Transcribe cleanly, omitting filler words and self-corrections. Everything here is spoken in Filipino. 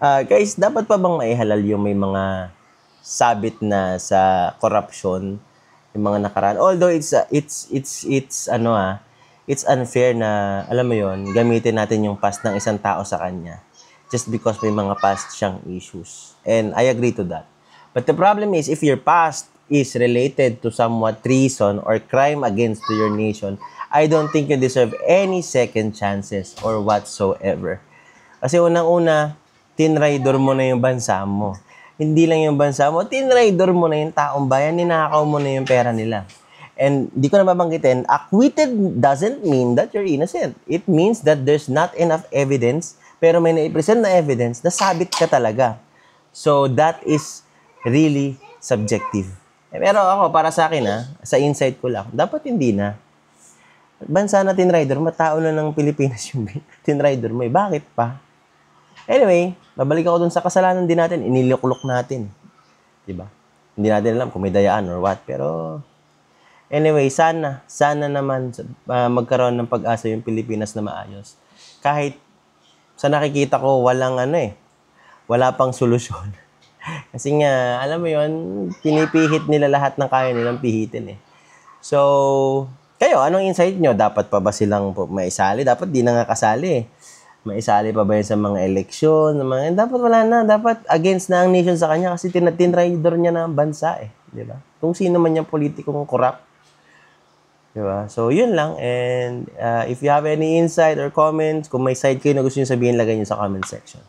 Guys, dapat pa bang maihalal yung may mga sabit na sa corruption, yung mga nakaraan? Although it's unfair na, alam mo yon, gamitin natin yung past ng isang tao sa kanya just because may mga past siyang issues. And I agree to that. But the problem is, if your past is related to somewhat treason or crime against your nation, I don't think you deserve any second chances or whatsoever. Kasi unang-una, tinraidor mo na yung bansa mo. Hindi lang yung bansa mo, tinraidor mo na yung taong bayan, ninakaw mo na yung pera nila. And di ko na babanggitin, acquitted doesn't mean that you're innocent. It means that there's not enough evidence, pero may naipresent na evidence na sabit ka talaga. So that is really subjective. Pero ako, para sa akin sa insight ko lang, dapat hindi na. Bansa na tinrider, matao na ng Pilipinas yung tinrider mo. Bakit pa? Anyway, babalik ako dun sa kasalanan din natin, iniluklok natin. Diba? Hindi natin alam kung may dayaan or what. Pero, anyway, sana naman magkaroon ng pag-asa yung Pilipinas na maayos. Kahit sa nakikita ko, wala pang solusyon. Kasi nga, alam mo yon, pinipihit nila lahat ng kaya nilang pihitin eh. So, kayo, anong insight nyo? Dapat pa ba silang maisali? Dapat di na nga kasali eh. Maisali pa ba yun sa mga eleksyon? Dapat wala na. Dapat against na ang nation sa kanya kasi tinrider niya na ang bansa eh. Di ba? Kung sino man yung politikong corrupt. Di ba? So, yun lang. And if you have any insight or comments, kung may side kayo na gusto nyo sabihin, lagay nyo sa comment section.